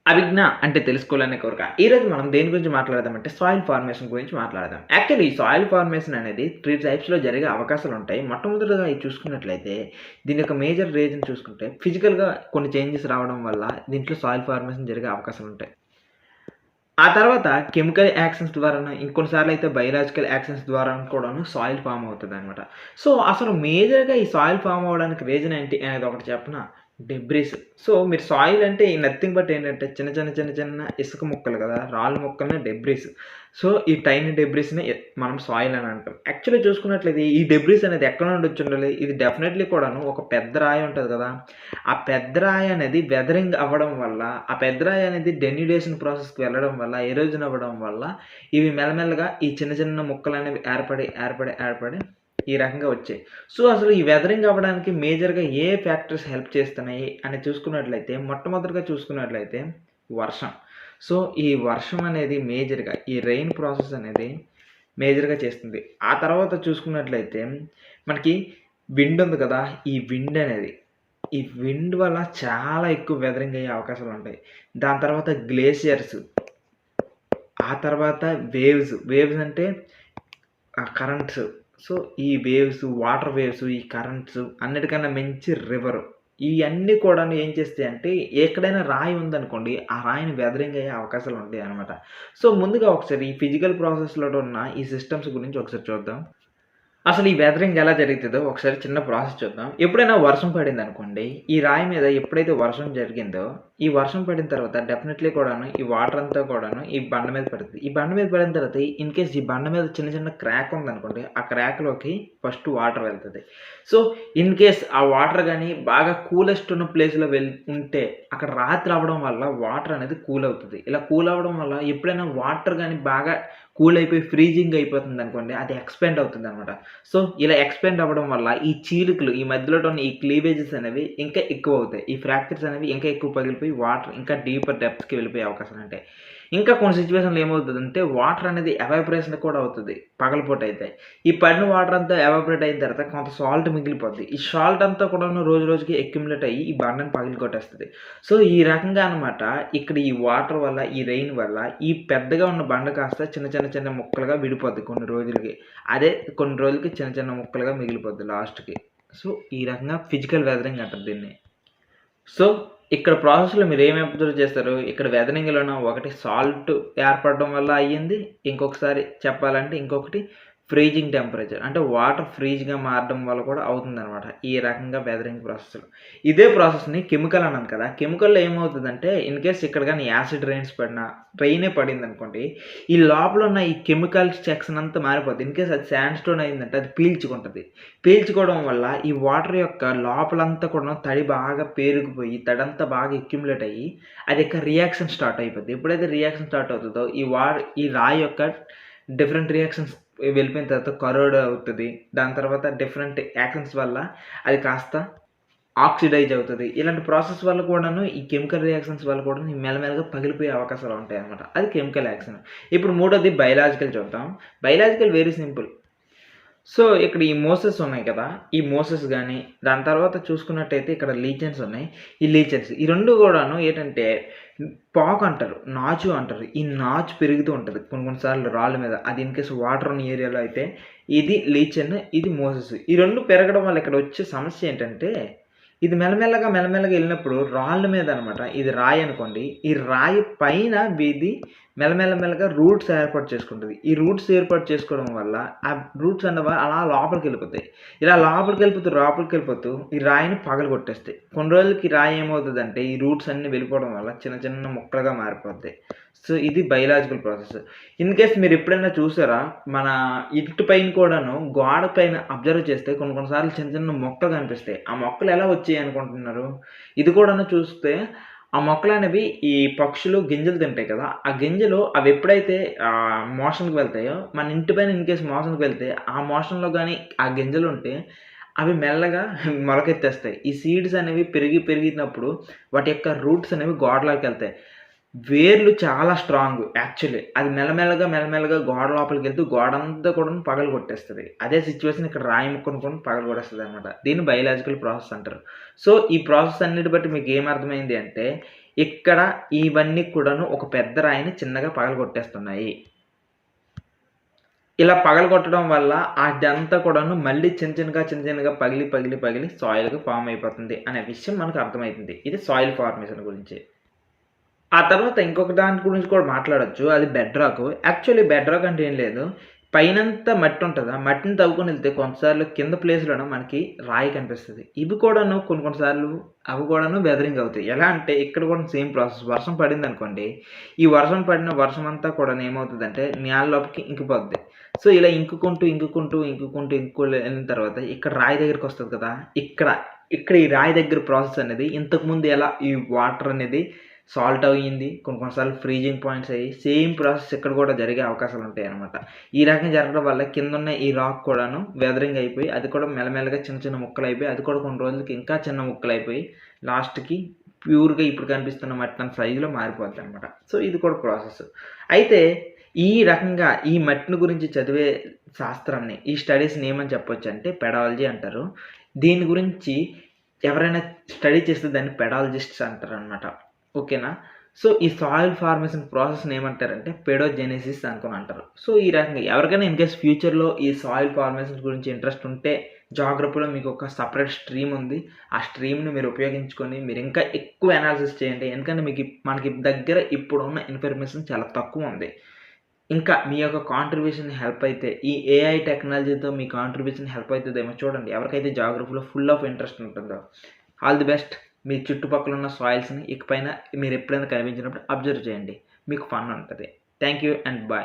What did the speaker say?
అభిజ్ఞ అంటే తెలుసుకోవాలనే కోరిక. ఈరోజు మనం దేని గురించి మాట్లాడదామంటే సాయిల్ ఫార్మేషన్ గురించి మాట్లాడదాం. యాక్చువల్లీ ఈ సాయిల్ ఫార్మేషన్ అనేది 3 టైప్స్‌లో జరిగే అవకాశాలుంటాయి. మొట్టమొదటిగా ఇది చూసుకున్నట్లయితే దీని యొక్క మేజర్ రీజన్ చూసుకుంటే ఫిజికల్‌గా కొన్ని చేంజెస్ రావడం వల్ల దీంట్లో సాయిల్ ఫార్మేషన్ జరిగే అవకాశాలుంటాయి. ఆ తర్వాత కెమికల్ యాక్షన్స్ ద్వారాను, ఇంకొన్ని సార్లయితే బయోలాజికల్ యాక్షన్స్ ద్వారాను కూడాను సాయిల్ ఫార్మ్ అవుతదనమాట. సో, అసలు మేజర్‌గా ఈ సాయిల్ ఫార్మ్ అవ్వడానికి రీజన్ ఏంటి అనేది ఒకటి చెప్పనా? డెబ్రిస్. సో, మీరు సాయిల్ అంటే నథింగ్ బట్ ఏంటంటే చిన్న ఇసుక ముక్కలు కదా! రాళ్ళ ముక్కల్ని డెబ్రిస్. సో, ఈ టైనీ డెబ్రిస్‌ని మనం సాయిల్ అని అంటాం. యాక్చువల్లీ చూసుకున్నట్లయితే ఈ డెబ్రిస్ అనేది ఎక్కడి నుండి వచ్చుండాలి? ఇది డెఫినైట్‌లీ కూడాను ఒక పెద్ద రాయి ఉంటది కదా! ఆ పెద్ద రాయి అనేది వెదరింగ్ అవ్వడం వల్ల, ఆ పెద్ద రాయి అనేది డెన్యుడేషన్ ప్రాసెస్‌కి వెళ్ళడం వల్ల, ఎరోజన్ అవ్వడం వల్ల ఇవి మెల్లమెల్లగా ఈ చిన్న ముక్కలనేవి ఏర్పడి ఈ రకంగా వచ్చాయి. సో, అసలు ఈ వెదరింగ్ అవ్వడానికి మేజర్‌గా ఏ ఫ్యాక్టర్స్ హెల్ప్ చేస్తున్నాయి అని చూసుకున్నట్లయితే, మొట్టమొదటిగా చూసుకున్నట్లయితే వర్షం. సో, ఈ వర్షం అనేది మేజర్‌గా ఈ రెయిన్ ప్రాసెస్ అనేది మేజర్‌గా చేస్తుంది. ఆ తర్వాత చూసుకున్నట్లయితే మనకి విండ్ ఉంది కదా! ఈ విండ్ అనేది ఈ విండ్ వల్ల చాలా ఎక్కువ వెదరింగ్ అయ్యే అవకాశాలుంటాయి. దాని తర్వాత గ్లేషియర్స్, ఆ తర్వాత వేవ్స్. వేవ్స్ అంటే కరెంట్స్. సో, ఈ వేవ్స్, వాటర్ వేవ్స్, ఈ కరెంట్స్ అన్నిటికన్నా మించి రివరు. ఇయన్నీ కూడాను ఏం చేస్తాయంటే ఎక్కడైనా రాయి ఉందనుకోండి, ఆ రాయిని వెదరింగ్ అయ్యే అవకాశాలుంటాయనమాట. సో, ముందుగా ఒకసారి ఈ ఫిజికల్ ప్రాసెస్‌లో ఉన్న ఈ సిస్టమ్స్ గురించి ఒకసారి చూద్దాం. అసలు ఈ వెదరింగ్ ఎలా జరుగుతదో ఒకసారి చిన్న ప్రాసెస్ చూద్దాం. ఎప్పుడైనా వర్షం పడిందనుకోండి, ఈ రాయి మీద ఎప్పుడైతే వర్షం జరిగిందో, ఈ వర్షం పడిన తర్వాత డెఫినెట్‌లీ కూడాను ఈ వాటర్ అంతా కూడాను ఈ బండ మీద పడుతది. ఈ బండ మీద పడిన తర్వాత ఇన్‌కేస్ ఈ బండ మీద చిన్న క్రాక్ ఉందనుకోండి, ఆ క్రాక్‌లోకి ఫస్ట్ వాటర్ వెళ్తది. సో, ఇన్‌కేస్ ఆ వాటర్ గాని బాగా కూలెస్ట్ ఉన్న ప్లేస్‌లో ఉంటే అక్కడ రాత్రి అవ్వడం వల్ల వాటర్ అనేది కూల్ అవుతది. ఇలా కూల్ అవ్వడం వల్ల ఎప్పుడైనా వాటర్ గాని బాగా కూల్ అయిపోయి ఫ్రీజింగ్ అయిపోతుందనుకోండి, అది ఎక్స్‌పాండ్ అవుతుందనమాట. సో, ఇలా ఎక్స్‌పాండ్ అవ్వడం వల్ల ఈ చీలికలు ఈ మధ్యలో ఉన్న ఈ క్లీవేజెస్ అనేవి ఇంకా ఎక్కువవుతాయి. ఈ ఫ్రాక్చర్స్ అనేవి ఇంకా ఎక్కువ పగిలిపోయి వాటర్ ఇంకా డీపర్ డెప్త్‌కి వెళ్ళిపోయే అవకాశాలుంటాయి. ఇంకా కొన్ని సిట్యుయేషన్‌లో ఏమవుతదంటే వాటర్ అనేది ఎవాపరేషన్ కూడా అవుతది. పగలుపూటైతే. ఈ పడిన వాటర్ అంతా ఎవాపరేట్ అయిన తర్వాత కొంత సాల్ట్ మిగిలిపోద్ది. ఈ సాల్ట్ అంతా కూడాను రోజు రోజుకి అక్యుములేట్ అయ్యి ఈ బండని పగలగొట్టేస్తది. సో, ఈ రకంగా అనమాట ఇక్కడ ఈ వాటర్ వల్ల, ఈ రెయిన్ వల్ల ఈ పెద్దగా ఉన్న బండ కాస్త చిన్న ముక్కలుగా విడిపోద్ది కొన్ని రోజులకి. అదే కొన్ని రోజులకి చిన్న ముక్కలుగా మిగిలిపోద్ది లాస్ట్‌కి. సో, ఈ రకంగా ఫిజికల్ వెదరింగ్ అంటారు దీన్ని. సో, ఇక్కడ ప్రాసెస్‌లో మీరేమి అబ్జర్వ్ చేస్తారు? ఇక్కడ వెదరింగ్‌లోన ఒకటి సాల్ట్ ఏర్పడడం వల్ల అయ్యింది. ఇంకొకసారి చెప్పాలంటే ఇంకొకటి ఫ్రీజింగ్ టెంపరేచర్. అంటే వాటర్ ఫ్రీజ్‌గా మారడం వల్ల కూడా అవుతుందనమాట. ఈ రకంగా వెదరింగ్ ప్రాసెస్‌లో. ఇదే ప్రాసెస్‌ని కెమికల్ అన్నాను కదా! కెమికల్‌లో ఏమవుతదంటే ఇన్‌కేస్ ఇక్కడ గాని యాసిడ్ రెయిన్స్ పడినా, రెయినే పడిందనుకోండి, ఈ లోపల ఉన్న ఈ కెమికల్ సెక్షన్ అంతా మారిపోద్ది. ఇన్‌కేస్ అది శాండ్ స్టోన్ అయిందంటే అది పీల్చుకుంటది. పీల్చుకోవడం వల్ల ఈ వాటర్ యొక్క లోపలంతా కూడా తడి బాగా పేరుకుపోయి, తడంతా బాగా అక్యుములేట్ అయ్యి, అది యొక్క రియాక్షన్ స్టార్ట్ అయిపోద్ది. ఎప్పుడైతే రియాక్షన్ స్టార్ట్ అవుతదో, ఈ రాయి యొక్క డిఫరెంట్ రియాక్షన్స్ వెళ్ళిపోయిన తర్వాత కరోడ్ అవుతది. దాని తర్వాత డిఫరెంట్ యాక్షన్స్ వల్ల అది కాస్త ఆక్సిడైజ్ అవుతది. ఇలాంటి ప్రాసెస్ వల్ల కూడాను ఈ కెమికల్ రియాక్షన్స్ వల్ల కూడాను మెల్లమెల్లగా పగిలిపోయే అవకాశాలుంటాయన్నమాట. అది కెమికల్ యాక్షన్. ఇప్పుడు మూడోది బయోలాజికల్ చూద్దాం. Biological very simple. సో, ఇక్కడ ఈ మోసెస్ ఉన్నాయి కదా! ఈ మోసెస్ గాని, దాని తర్వాత చూసుకున్నట్టయితే ఇక్కడ లీచెన్స్ ఉన్నాయి. ఈ లీచెన్స్ ఈ 2 గూడాను ఏటంటే పాక్ అంటారు. నాచు అంటారు. ఈ నాచు పెరుగుతూ ఉంటది. కొన్ని సార్లు రాళ్ళ మీద. అది ఇన్‌కేస్ వాటర్ ఉన్న ఏరియాలో అయితే ఇది లీచెన్, ఇది మోసెస్. ఈ 2 పెరగడం వల్ల ఇక్కడ వచ్చే సమస్య ఏంటంటే ఇది మెల్లమెల్లగా ఎళ్ళినప్పుడు రాళ్ళ మీద అనమాట. ఇది రాయి అనుకోండి. ఈ రాయి పైన ఇది మెల్లగా రూట్స్ ఏర్పాటు చేసుకుంటది. ఈ రూట్స్ ఏర్పాటు చేసుకోవడం వల్ల ఆ రూట్స్ అనేవి అలా లోపలికెళ్ళిపోతాయి. ఇలా లోపలికెళ్ళిపోతూ ఈ రాయిని పగలగొట్టేస్తాయి. కొన్ని రోజులకి ఈ రాయి ఏమవుతదంటే ఈ రూట్స్ అన్నీ వెళ్ళిపోవడం వల్ల చిన్న ముక్కలుగా మారిపోద్ది. సో, ఇది బయోలాజికల్ ప్రాసెస్. ఇన్‌కేస్ మీరెప్పుడైనా చూసారా? మన ఇంటి పైన కూడాను గోడ పైన అబ్జర్వ్ చేస్తే కొన్ని సార్లు చిన్న మొక్కలు కనిపిస్తాయి. ఆ మొక్కలు ఎలా వచ్చాయనుకుంటున్నారు? ఇది కూడాను చూస్తే ఆ మొక్కలనేవి ఈ పక్షులు గింజలు తింటాయి కదా! ఆ గింజలు అవెప్పుడైతే మోషన్‌కి వెళ్తాయో మన ఇంటి పైన ఇన్‌కేస్ మోషన్‌కి వెళ్తే ఆ మోషన్‌లో గాని ఆ గింజలుంటే అవి మెల్లగా మొలకెత్తేస్తాయి. ఈ సీడ్స్ అనేవి పెరిగినప్పుడు వాటి యొక్క రూట్స్ అనేవి గోడలోకెళ్తాయి. వేర్లు చాలా స్ట్రాంగ్ యాక్చువల్లీ. అది మెల్లమెల్లగా గోడ లోపలికెళ్తూ గోడంతా కూడాను పగలగొట్టేస్తది. అదే సిట్యుయేషన్ ఇక్కడ రాయి ముక్కను కూడా పగలగొట్టేస్తదనమాట. దీన్ని బయోలాజికల్ ప్రాసెస్ అంటారు. సో, ఈ ప్రాసెస్ అన్నిటి బట్టి మీకేమర్థమైంది అంటే, ఇక్కడ ఇవన్నీ కూడాను ఒక పెద్ద రాయిని చిన్నగా పగలగొట్టేస్తున్నాయి. ఇలా పగలగొట్టడం వల్ల అదంతా కూడాను మళ్ళీ చిన్న చిన్నగా పగిలి సాయిల్‌గా ఫార్మ్ అయిపోతుంది అనే విషయం మనకు అర్థమైతుంది. ఇది సాయిల్ ఫార్మేషన్ గురించి. ఆ తర్వాత ఇంకొక దాని గురించి కూడా మాట్లాడొచ్చు. అది bed rock. Actually bed rock అంటే ఏం లేదు. పైనంతా మట్టి ఉంటది. ఆ మట్టిని తవ్వుకొని ఎళ్తే కొంతసార్లు కింద ప్లేస్‌లోన మనకి రాయి కనిపిస్తది. ఇవి కూడాను కొన్ని సార్లు అవి కూడాను వెదరింగ్ అవుతాయి. ఎలా అంటే ఇక్కడ కూడా సేమ్ ప్రాసెస్. వర్షం పడిందనుకోండి. ఈ వర్షం అంతా కూడాను ఏమవుతదంటే నేలలోకి ఇంకిపోద్ది. సో, ఇలా ఇంకుకుంటూ ఎళ్ళిన తర్వాత ఇక్కడ రాయి దగ్గరికొస్తది కదా! ఇక్కడ ఈ రాయి దగ్గర ప్రాసెస్ అనేది ఇంతకుముందు ఎలా ఈ వాటర్ అనేది సాల్ట్ అయ్యింది. కొన్ని సార్లు ఫ్రీజింగ్ పాయింట్స్ అయ్యి సేమ్ ప్రాసెస్ ఇక్కడ కూడా జరిగే అవకాశాలుంటాయనమాట. ఈ రకంగా జరగడం వల్ల కిందున్న ఈ రాక్ కూడాను వెదరింగ్ అయిపోయి అది కూడా మెల్లమెల్లగా చిన్న ముక్కలైపోయి అది కూడా కొన్ని రోజులకి ఇంకా చిన్న ముక్కలైపోయి లాస్ట్‌కి ప్యూర్‌గా ఇప్పుడు కనిపిస్తున్న మట్టంత సైజులో మారిపోద్దనమాట. సో, ఇది కూడా ప్రాసెస్. అయితే ఈ రకంగా ఈ మట్టిని గురించి చదివే శాస్త్రాన్ని, ఈ స్టడీస్‌ని ఏమని చెప్పొచ్చంటే పెడాలజీ అంటారు. దీని గురించి ఎవరైనా స్టడీ చేస్తే దాన్ని పెడాలజిస్ట్స్ అంటారనమాట. ఓకేనా? సో, ఈ సాయిల్ ఫార్మేషన్ ప్రాసెస్‌ని ఏమంటారంటే పెడోజెనెసిస్ అనుకోని అంటారు. సో, ఈ రకంగా ఎవరికైనా ఇన్‌కేస్ ఫ్యూచర్‌లో ఈ సాయిల్ ఫార్మేషన్ గురించి ఇంట్రెస్ట్ ఉంటే జాగ్రఫీలో మీకు ఒక సెపరేట్ స్ట్రీమ్ ఉంది. ఆ స్ట్రీమ్‌ని మీరు ఉపయోగించుకొని మీరు ఇంకా ఎక్కువ అనాలిసిస్ చేయండి. ఎందుకంటే మనకి దగ్గర ఇప్పుడున్న ఇన్ఫర్మేషన్ చాలా తక్కువుంది. ఇంకా మీ యొక్క కాంట్రిబ్యూషన్ హెల్ప్ అయితే ఈ ఏఐ టెక్నాలజీతో మీ కాంట్రిబ్యూషన్ హెల్ప్ అయితదేమో చూడండి. ఎవరికైతే జాగ్రఫీలో ఫుల్ ఆఫ్ ఇంట్రెస్ట్ ఉంటుందో. All the best. మీ చుట్టుపక్కల ఉన్న సాయిల్స్‌ని ఇకపైన మీరెప్పుడైనా కనిపించినప్పుడు అబ్జర్వ్ చేయండి. మీకు ఫన్ ఉంటది. Thank you and by.